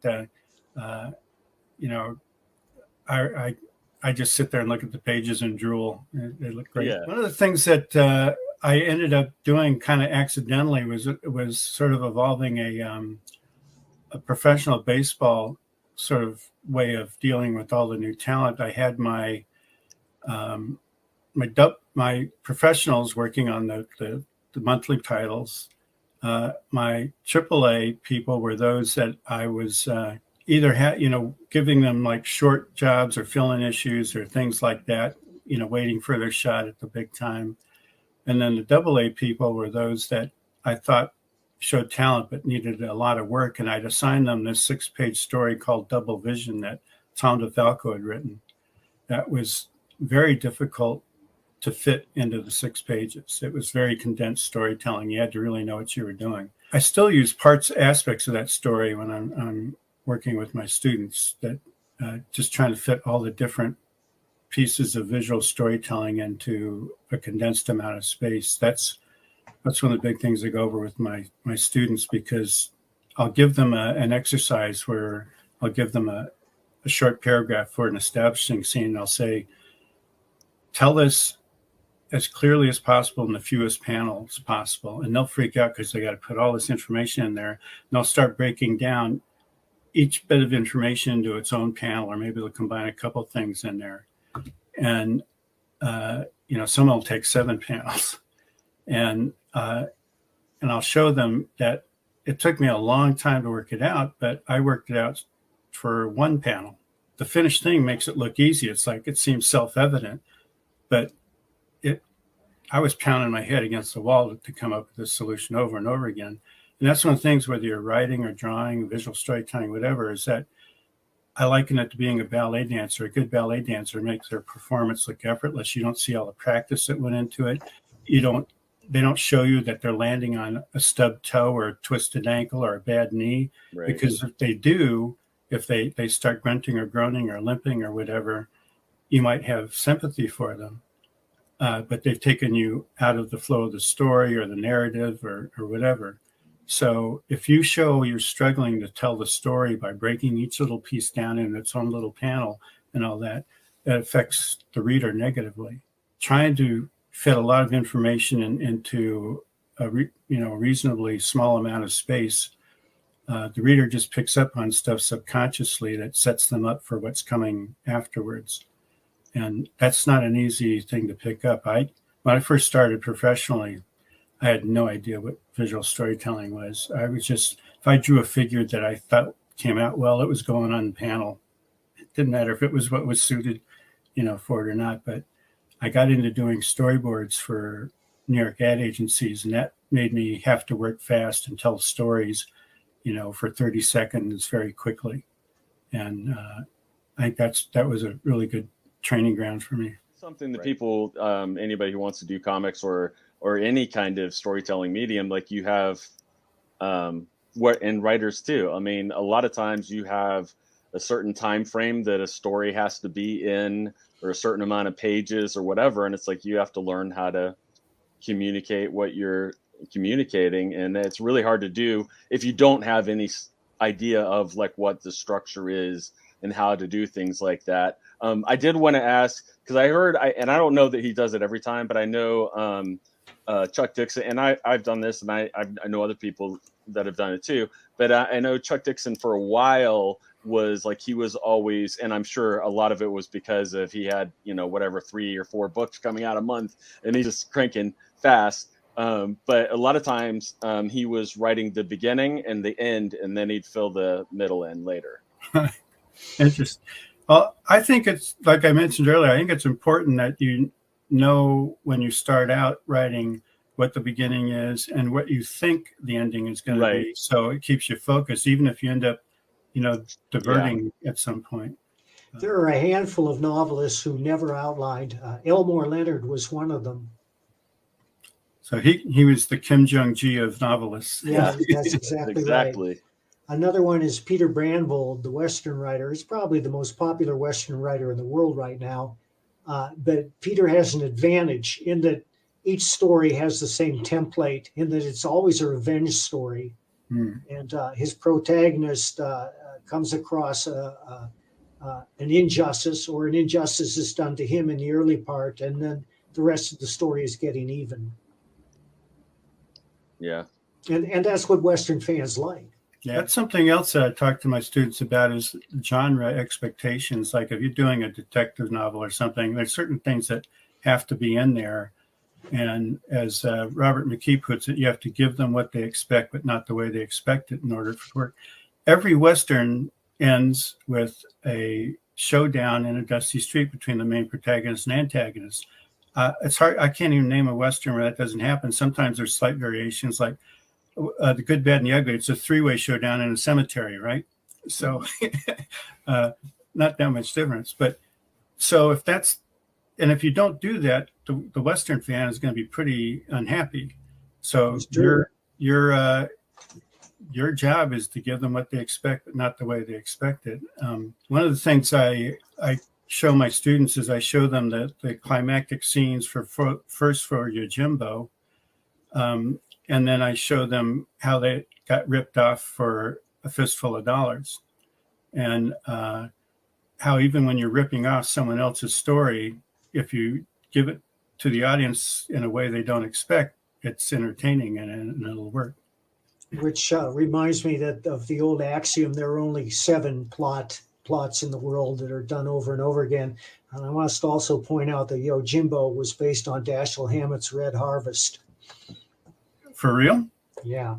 I just sit there and look at the pages and drool. They look great. Yeah. One of the things that I ended up doing kind of accidentally was sort of evolving a professional baseball sort of way of dealing with all the new talent. I had my professionals working on the monthly titles. My AAA people were those that I was either giving them like short jobs or fill-in issues or things like that, waiting for their shot at the big time. And then the AA people were those that I thought showed talent but needed a lot of work, and I'd assigned them this 6-page story called Double Vision that Tom DeFalco had written. That was very difficult to fit into the 6 pages. It was very condensed storytelling. You had to really know what you were doing. I still use aspects of that story when I'm working with my students, that just trying to fit all the different pieces of visual storytelling into a condensed amount of space. That's one of the big things I go over with my students, because I'll give them an exercise where I'll give them a short paragraph for an establishing scene. And I'll say, tell this as clearly as possible in the fewest panels possible. And they'll freak out because they got to put all this information in there. And they'll start breaking down each bit of information into its own panel, or maybe they'll combine a couple things in there. And, some will take 7 panels. And I'll show them that it took me a long time to work it out, but I worked it out for 1 panel. The finished thing makes it look easy. It's like it seems self-evident, but I was pounding my head against the wall to come up with this solution over and over again. And that's one of the things, whether you're writing or drawing, visual storytelling, whatever, is that I liken it to being a ballet dancer. A good ballet dancer makes their performance look effortless. You don't see all the practice that went into it. They don't show you that they're landing on a stubbed toe or a twisted ankle or a bad knee. Right. Because if they do, if they start grunting or groaning or limping or whatever, you might have sympathy for them. But they've taken you out of the flow of the story or the narrative or whatever. So if you show you're struggling to tell the story by breaking each little piece down in its own little panel and all that, that affects the reader negatively. Trying to fit a lot of information into a reasonably small amount of space, the reader just picks up on stuff subconsciously that sets them up for what's coming afterwards. And that's not an easy thing to pick up. When I first started professionally, I had no idea what visual storytelling was. I was just, if I drew a figure that I thought came out well, it was going on the panel. It didn't matter if it was what was suited, for it or not. But I got into doing storyboards for New York ad agencies, and that made me have to work fast and tell stories, for 30 seconds very quickly. And I think that was a really good training ground for me. Something that people, anybody who wants to do comics or any kind of storytelling medium, like you have, and writers too. I mean, a lot of times you have a certain time frame that a story has to be in, or a certain amount of pages or whatever, and it's like you have to learn how to communicate what you're communicating, and it's really hard to do if you don't have any idea of like what the structure is and how to do things like that. I did want to ask, because I heard, and I don't know that he does it every time, but I know Chuck Dixon, and I've done this, and I know other people that have done it too. But I know Chuck Dixon for a while was like, he was always, and I'm sure a lot of it was because of he had 3 or 4 books coming out a month, and he's just cranking fast. But a lot of times he was writing the beginning and the end, and then he'd fill the middle in later. Interesting. Well, I think it's like I mentioned earlier. I think it's important that you know when you start out writing what the beginning is and what you think the ending is going to be. So it keeps you focused, even if you end up, diverting at some point. There are a handful of novelists who never outlined. Elmore Leonard was one of them. So he was the Kim Jong-gi of novelists. Yeah, that's exactly right. Another one is Peter Brandvold, the Western writer. He's probably the most popular Western writer in the world right now. But Peter has an advantage in that each story has the same template, in that it's always a revenge story. And his protagonist comes across an injustice, or an injustice is done to him in the early part, and then the rest of the story is getting even. Yeah. And that's what Western fans like. Yeah, that's something else that I talk to my students about is genre expectations. Like if you're doing a detective novel or something, there's certain things that have to be in there. And as Robert McKee puts it, you have to give them what they expect, but not the way they expect it in order for it to work. Every Western ends with a showdown in a dusty street between the main protagonist and antagonist. It's hard. I can't even name a Western where that doesn't happen. Sometimes there's slight variations, like The Good, Bad, and the Ugly. It's a three-way showdown in a cemetery, right? So not that much difference. But so if you don't do that, the Western fan is going to be pretty unhappy. So your job is to give them what they expect, but not the way they expect it. One of the things I show my students is I show them the climactic scenes for Yojimbo, and then I show them how they got ripped off for A Fistful of Dollars, and how even when you're ripping off someone else's story, if you give it to the audience in a way they don't expect, it's entertaining and it'll work. Which reminds me of the old axiom: there are only 7 plots in the world that are done over and over again. And I must also point out that Yojimbo was based on Dashiell Hammett's Red Harvest. For real? Yeah.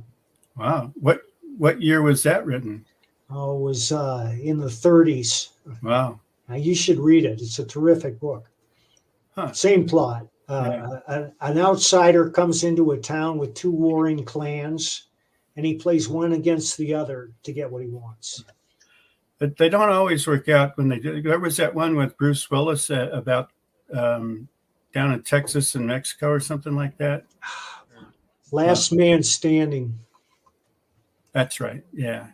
Wow. What year was that written? Oh, it was in the 30s. Wow. Now, you should read it. It's a terrific book. Huh. Same plot. Yeah. An outsider comes into a town with 2 warring clans, and he plays one against the other to get what he wants. But they don't always work out when they do. There was that one with Bruce Willis about down in Texas and Mexico or something like that. Last Man Standing. That's right. Yeah.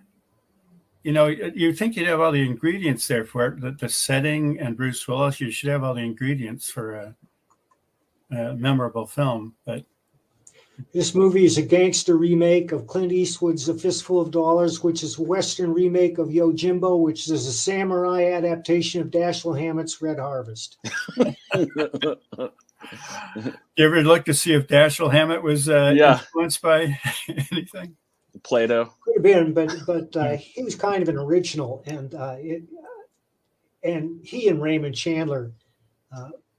You think you'd have all the ingredients there for it, the setting and Bruce Willis. You should have all the ingredients for a memorable film. But this movie is a gangster remake of Clint Eastwood's A Fistful of Dollars, which is a Western remake of Yojimbo, which is a samurai adaptation of Dashiell Hammett's Red Harvest. You ever look to see if Dashiell Hammett was influenced by anything? Plato. Could have been, but he was kind of an original, and he and Raymond Chandler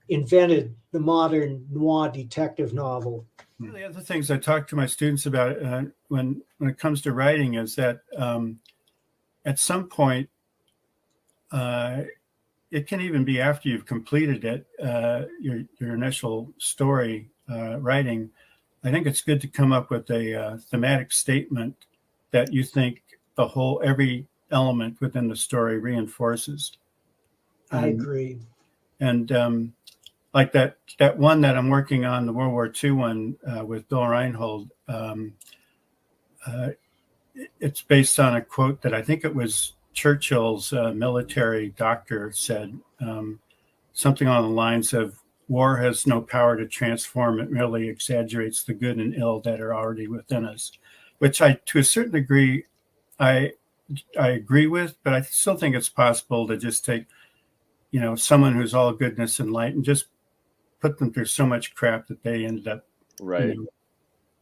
invented the modern noir detective novel. The other things I talk to my students about when it comes to writing is that at some point, it can even be after you've completed it, your initial story writing. I think it's good to come up with a thematic statement that you think every element within the story reinforces. I agree. And like that one that I'm working on, the World War II one with Bill Reinhold, it's based on a quote that I think it was Churchill's military doctor said, something on the lines of, "War has no power to transform, it merely exaggerates the good and ill that are already within us," which to a certain degree, I agree with, but I still think it's possible to just take, someone who's all goodness and light and just put them through so much crap that they ended up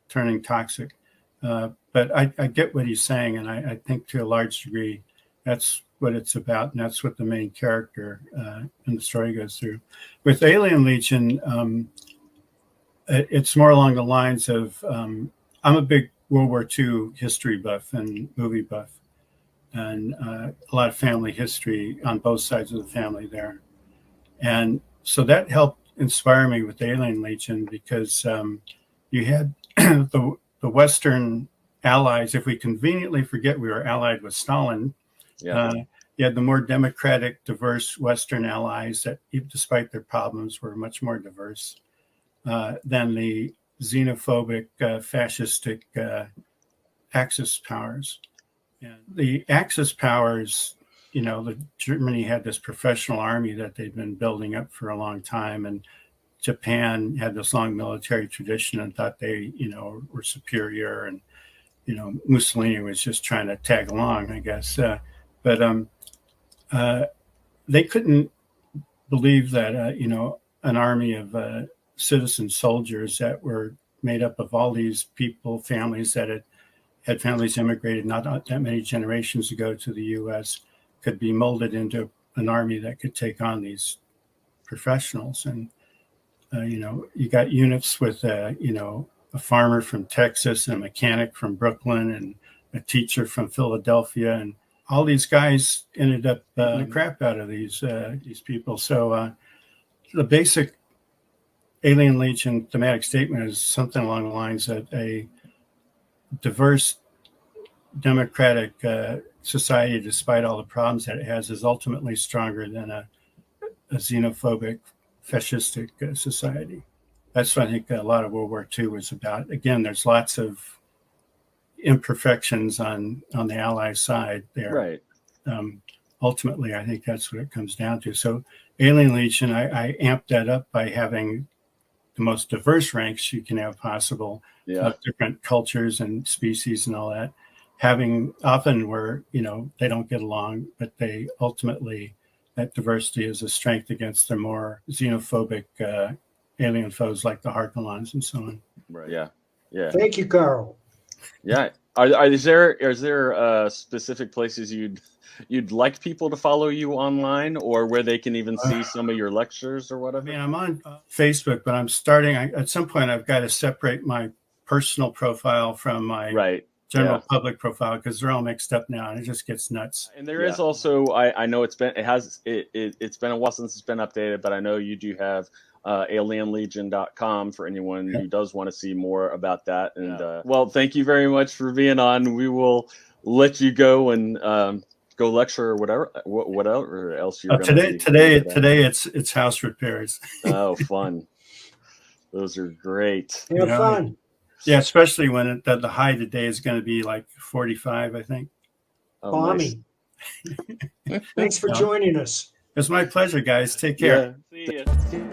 turning toxic. But I get what he's saying, and I think to a large degree, that's what it's about, and that's what the main character in the story goes through. With Alien Legion, it's more along the lines of I'm a big World War II history buff and movie buff, and a lot of family history on both sides of the family there. And so that helped inspire me with Alien Legion, because you had the Western allies. If we conveniently forget we were allied with Stalin, Yeah. you had the more democratic, diverse Western allies that, despite their problems, were much more diverse than the xenophobic, fascistic Axis powers. And the Axis powers, Germany had this professional army that they'd been building up for a long time, and Japan had this long military tradition and thought they, were superior, and Mussolini was just trying to tag along, I guess. But they couldn't believe that, an army of citizen soldiers that were made up of all these people, families that had families immigrated not that many generations ago to the U.S., could be molded into an army that could take on these professionals. And, you got units with, a farmer from Texas, and a mechanic from Brooklyn, and a teacher from Philadelphia, and all these guys ended up the crap out of these people. So the basic Alien Legion thematic statement is something along the lines that a diverse, democratic society, despite all the problems that it has, is ultimately stronger than a xenophobic, fascistic society. That's what I think a lot of World War II was about. Again, there's lots of imperfections on the Allied side there. Right. Ultimately, I think that's what it comes down to. So Alien Legion, I amped that up by having the most diverse ranks you can have possible, of different cultures and species and all that. Having often where, they don't get along, but they ultimately, that diversity is a strength against the more xenophobic alien foes like the Harkonnens and so on. Right. Yeah. Yeah. Thank you, Carl. Yeah. Is there specific places you'd like people to follow you online, or where they can even see some of your lectures or whatever? I mean, I'm on Facebook, but I'm starting. At some point, I've got to separate my personal profile from my general public profile, because they're all mixed up now, and it just gets nuts. And there is also, I know it's been a while since it's been updated, but I know you do have alienlegion.com for anyone who does want to see more about that. And well, thank you very much for being on. We will let you go and go lecture or whatever else you're today it's house repairs. Oh, fun. Those are great. Have fun. Yeah, especially when the high today is going to be like 45, I think. Oh, Balmy. Nice. Thanks for joining us. It's my pleasure, guys. Take care. Yeah. See ya.